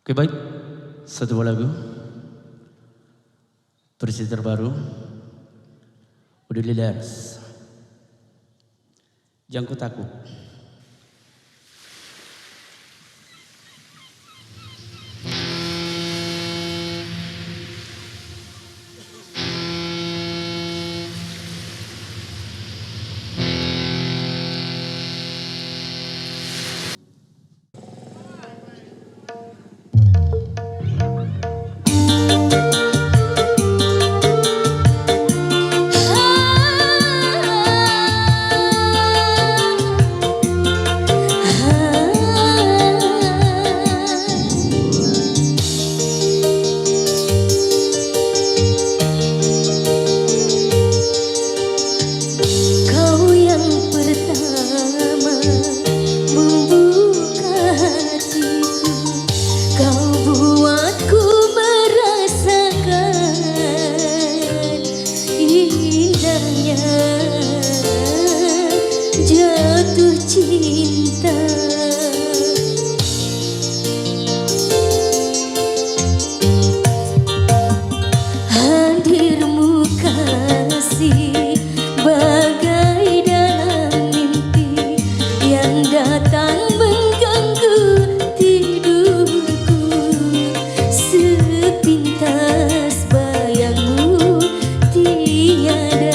Oke baik, satu buah lagu versi terbaru udah Leaders Jangan Ku Takut. Jatuh cinta, hadirmu kasih bagai dalam mimpi yang datang mengganggu tidurku. Sepintas bayangmu tiada.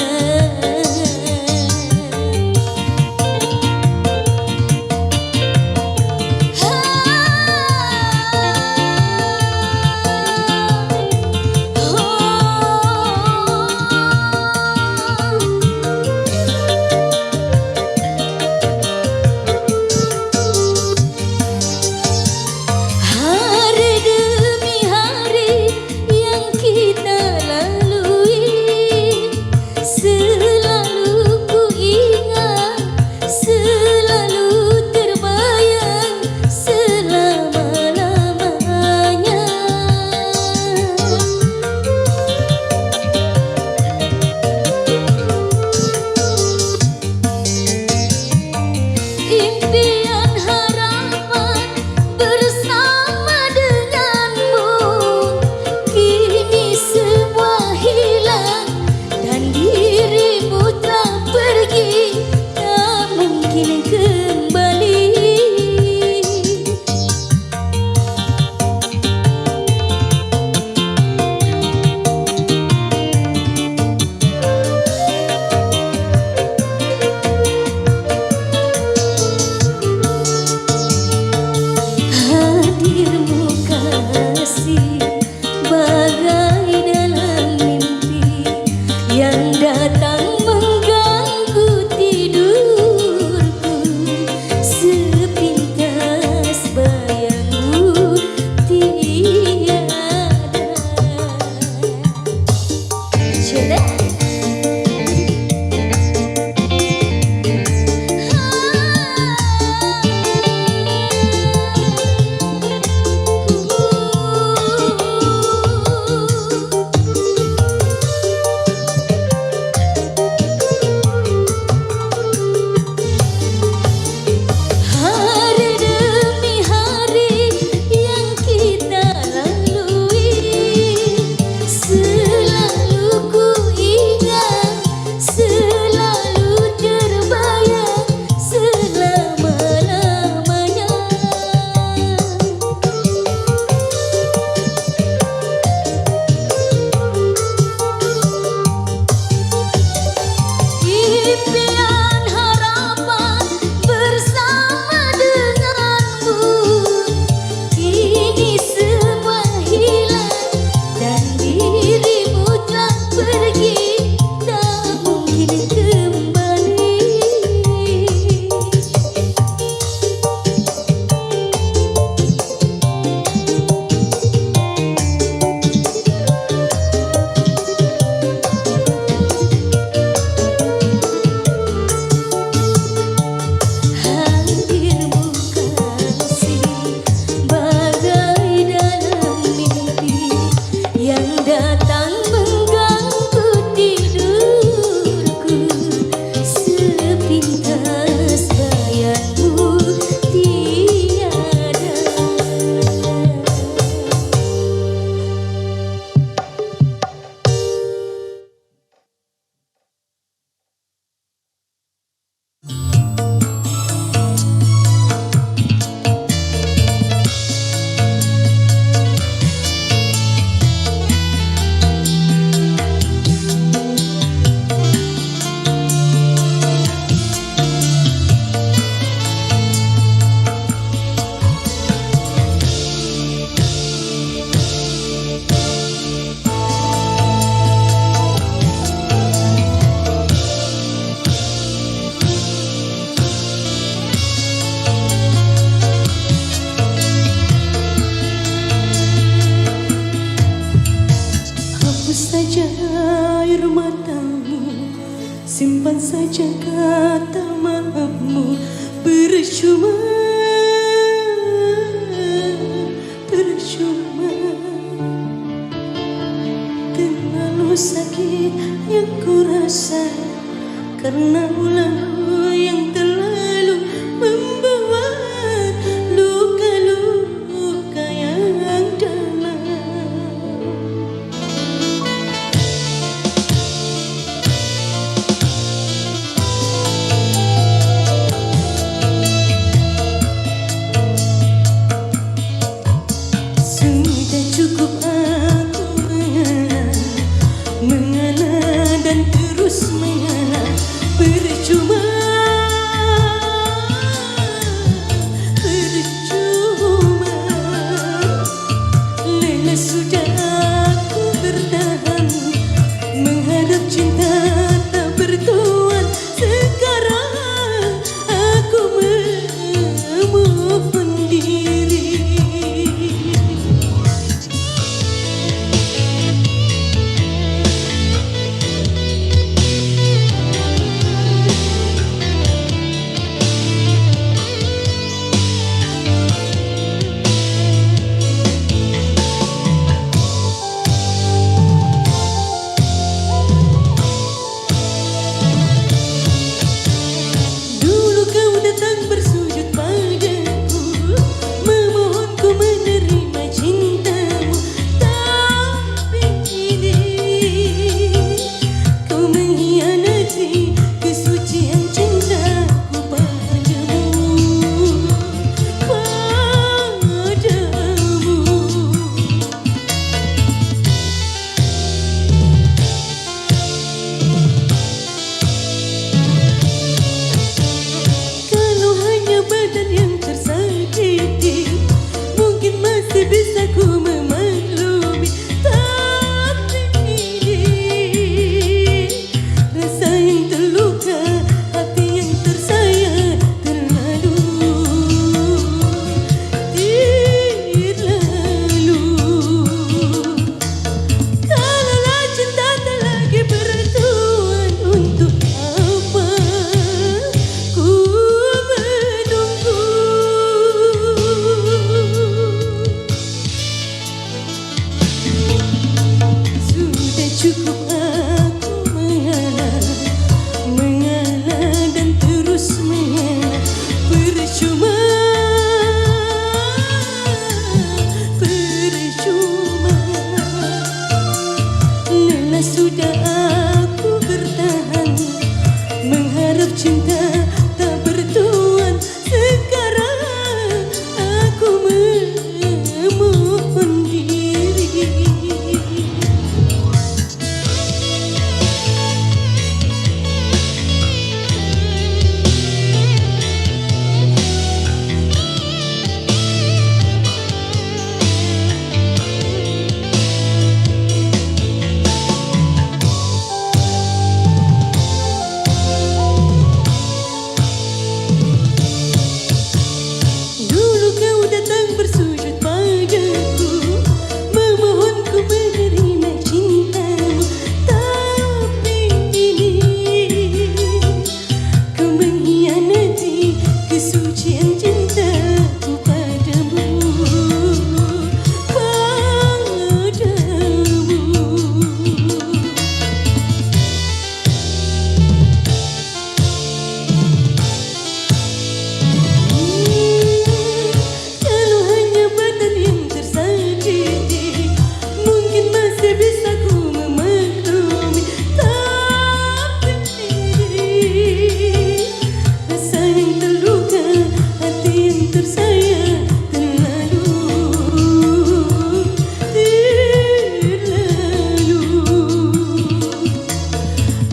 percuma, percuma. Terlalu sakit yang ku rasa karena ulah yang terlalu membuat luka-luka yang dalam. Sudah cukup aku mengalah dan terus mengalah. Percuma, percuma. Lelah sudah aku bertahan menghadap cinta tak bertuan. Sekarang aku memohon diri. Dulu kau datang bersujud padaku, memohon ku menerima cintamu. Tapi kini kau mengkhianati kesucian cintaku padamu, padamu. Kalau hanya badan yang tersakiti, mungkin masih bisa ku memaklumi. Tapi ini rasa yang terluka, hati yang tersayat terlalu, terlalu. Kalaulah cinta tak lagi bertuan, untuk apa ku menunggu? Sudah cukup aku mengalah, mengalah dan terus mengalah. Percuma, percuma. Lelah sudah aku bertahan mengharap cinta tak bertuan. Sekarang aku memohon diri. Dulu kau datang bersujud padaku, memohon ku menerima cintamu. Tapi ini kau mengkhianati kesucian cintaku padamu, padamu. Kalau hanya badan yang tersakiti, mungkin masih bisa ku memaklumi. Tapi rasa yang terluka, hati yang tersayat terlalu, terlalu.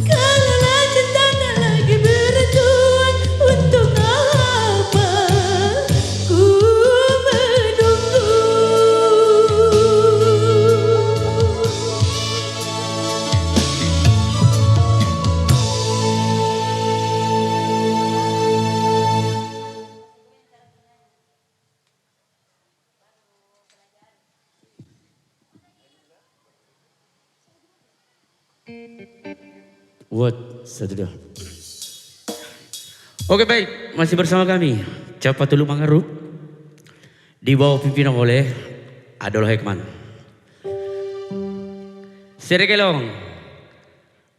Kalaulah cinta tak lagi bertuan, untuk apa ku menunggu? What? Satu dua. Oke baik, masih bersama kami Capa Tulu Mangaru di bawah pimpinan oleh Adol Hekman. Seregelong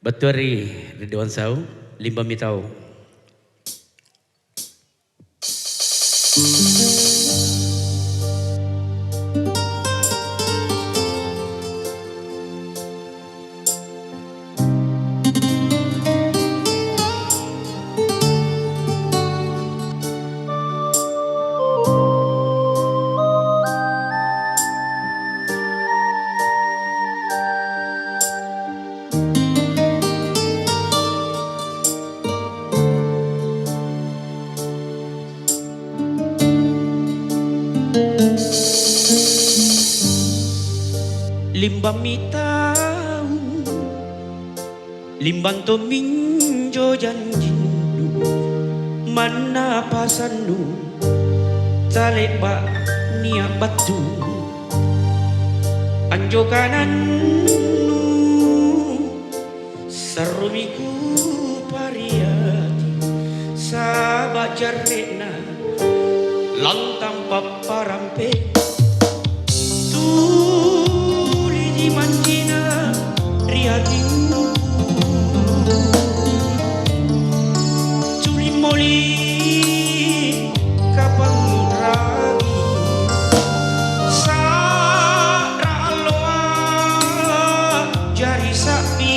Batuari Ridwan Sau Limba Mitau. Limba mitau Limban to minjo janjindu Mana pasanu Taleba niat batu Anjo kanannu Sarumiku pariati Sahabat jarena Lantang paparampe di manjina riadinku Culi moli kapang ragi Sara aloa jari sapi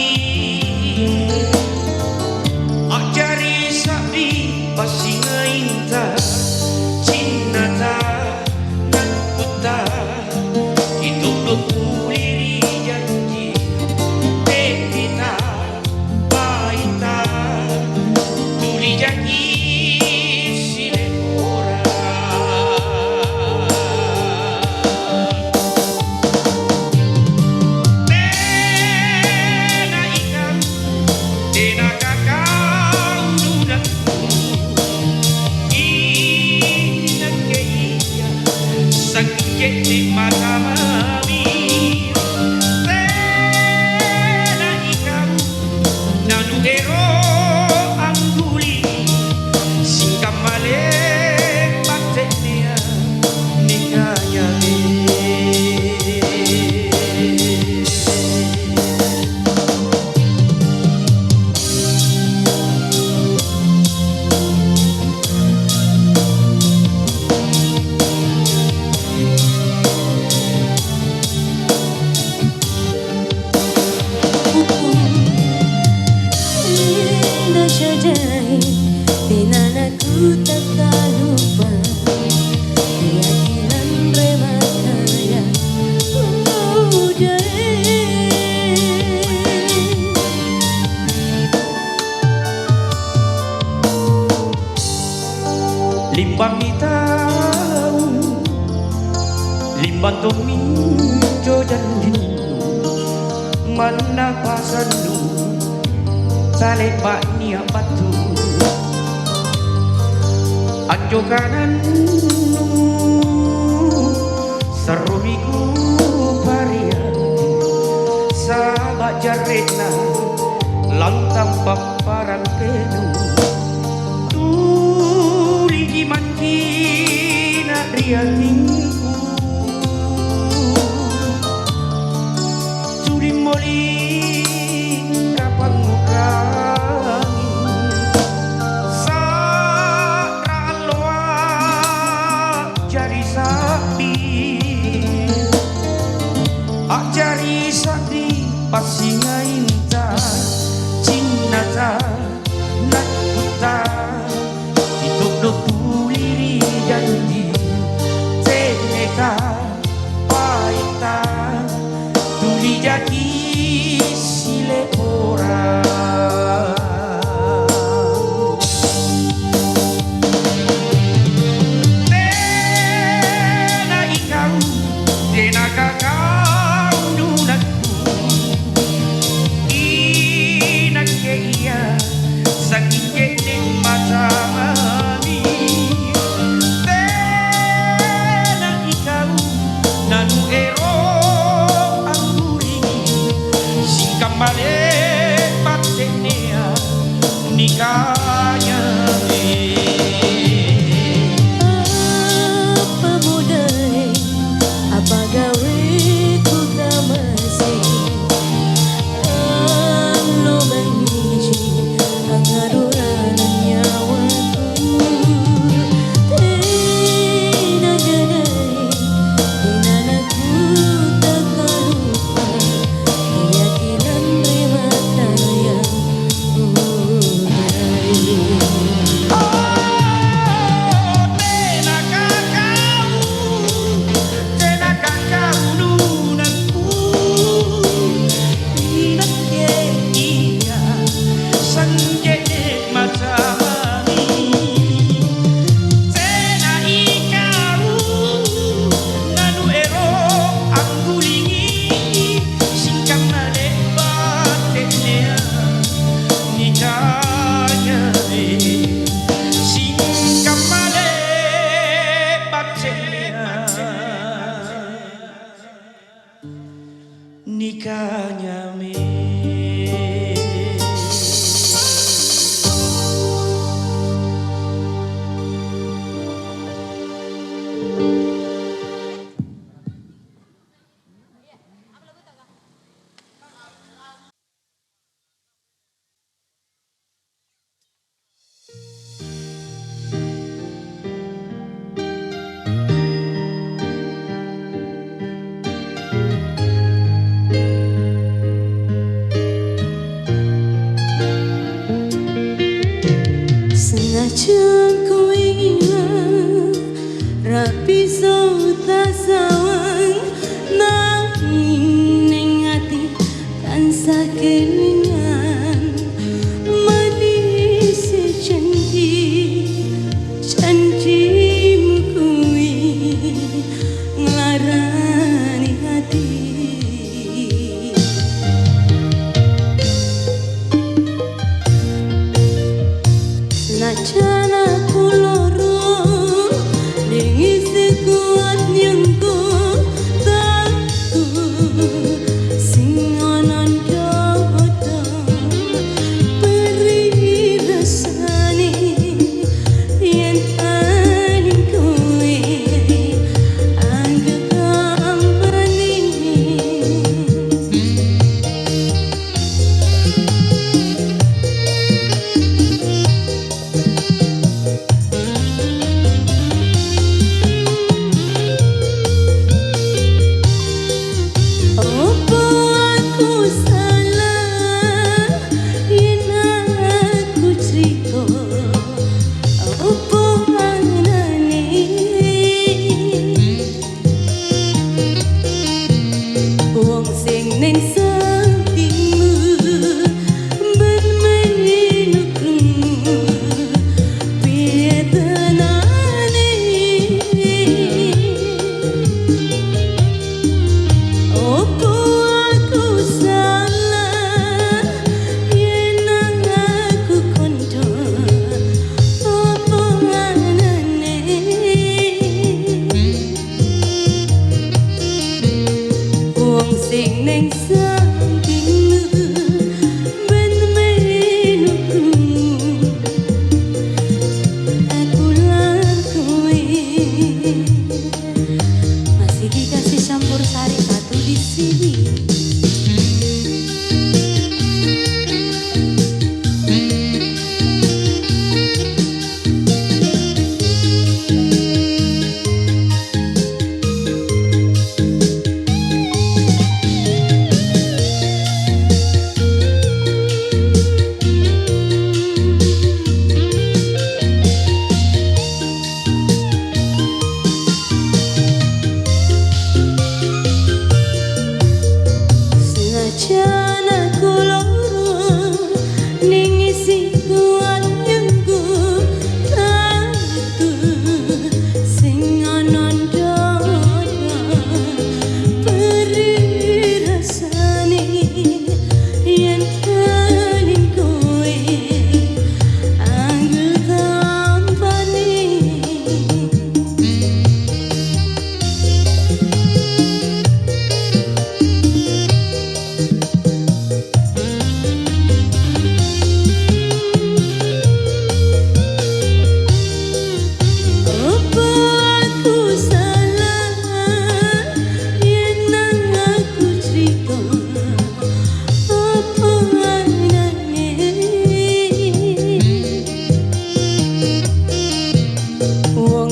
jari sapi pasinga inta cinata nan puta hidup puliri janji Pepita Baita Tuli janji sile orang Tena ikan Tena kakao nunakku Ingat ke iya Sakit di mata mami Ero angguli singkap male bakteknya nikahnya Aku tak lupa keyakinan rematanya Limbang mitau Limbang to minjo janjindu Mana pasanu Taleba niat batu Anjo kanannu Sarumiku pariati Sahabat jarena Lantang paparan penuh Tuli di manjina riatinku Tuli moli kapang mukangi Jari sapi pasinga inta cinta nak puta hidup do puliri janji teneka paita tuli jadi sile orang Tena ikau tena kakau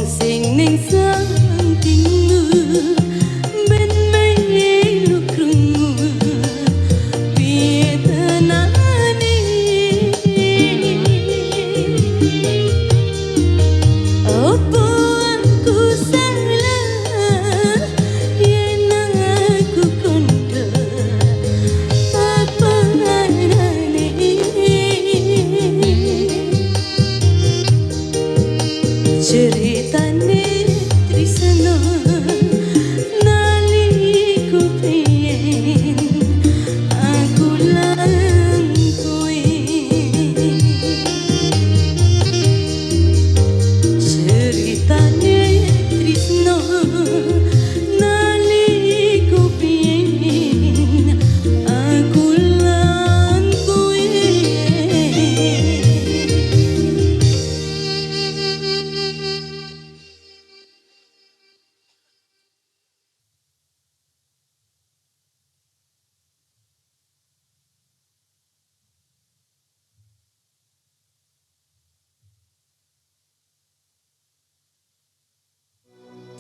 sing ning sampingmu ben melu krungu piye tenane opo aku salah yen aku kondo apa anane ceritane tresno nalika pengen aku lan kowe ceritane tresno nalika pengen aku lan kowe.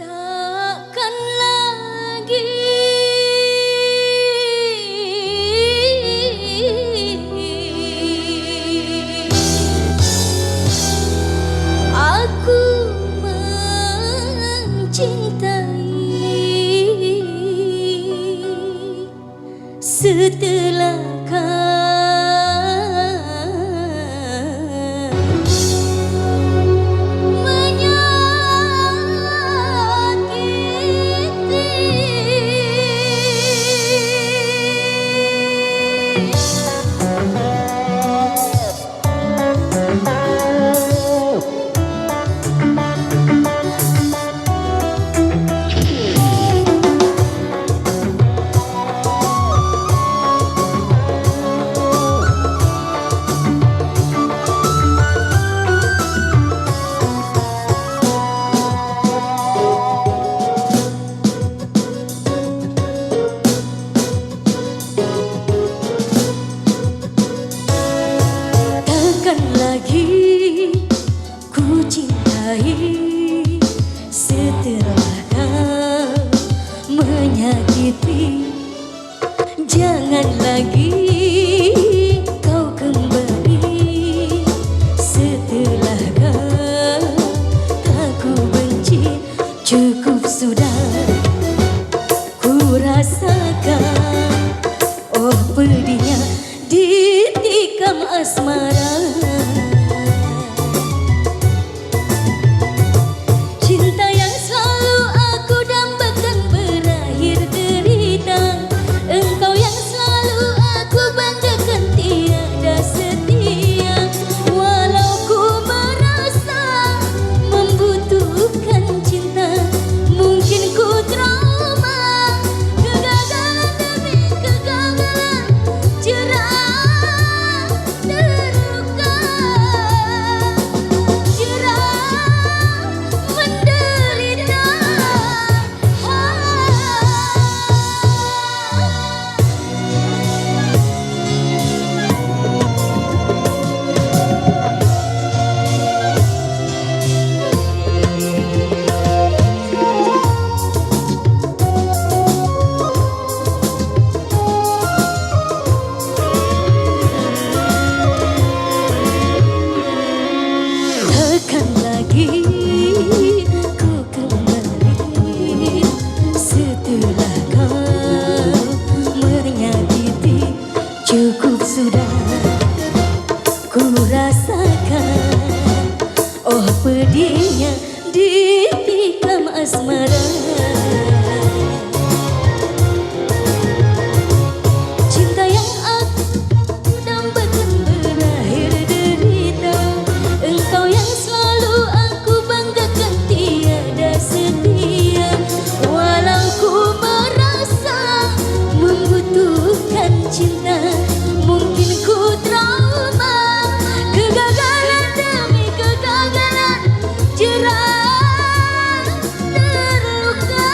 Takkan lagi aku mencintai setelah kau lagi ku cintai setelah kau menyakiti. Jangan lagi kau kembali setelah kau aku benci. Cukup sudah ku rasakan oh pedihnya ditikam asmara. Cinta yang selalu aku dambakan berakhir derita. Engkau yang selalu aku banggakan tiada setia. Walau ku merasa membutuhkan cinta, mungkin ku trauma. Kegagalan demi kegagalan, jerah terluka, jerah menderita. Takkan lagi ku kembali setelah kau menyakiti. Cukup sudah ku rasakan oh pedihnya ditikam asmara. Cinta yang aku dambakan berakhir derita. Engkau yang selalu aku banggakan tiada setia. Walau ku merasa membutuhkan cinta, mungkin ku trauma. Kegagalan demi kegagalan, jerah terluka.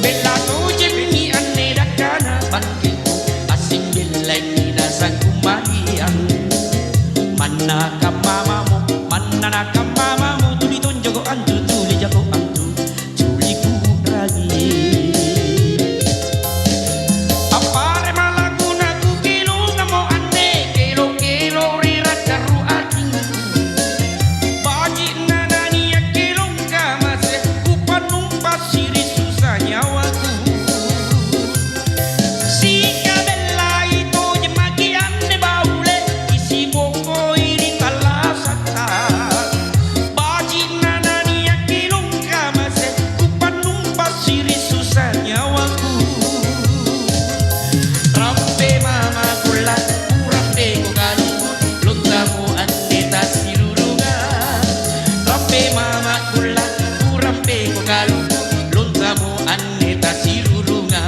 Bella noche mi anne da cana panke asing belai minasang kumalian. Mana ka mamamu tulitun jago antu tuli jago antu tuli ku ragi. Apare malaguna ku kilo namo anne kilo rira karu aking. Baji nanani ya kilo kamase ku panumpas siri susah nyawaku. Si kabella itu jemakian de baule isi boko iri kalasaka. Baji nanani ya kilo kamase ku panumpas siri susah nyawaku. Rampe mama kula kurampe ko galu luntamu aneta sirurunga. Rampe mama kula kurampe ko galu luntamu aneta sirurunga.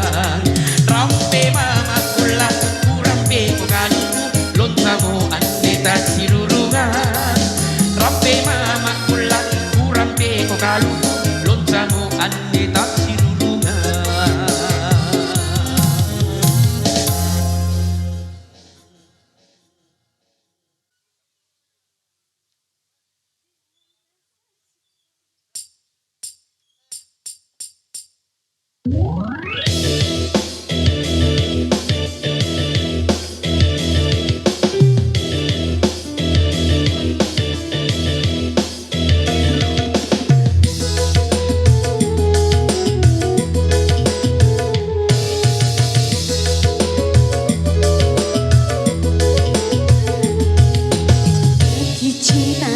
Rampe mama kula kurampe ko galu luntamu aneta sirurunga. Rampe mama kula kurampe ko galu luntamu aneta sirurunga. Cinta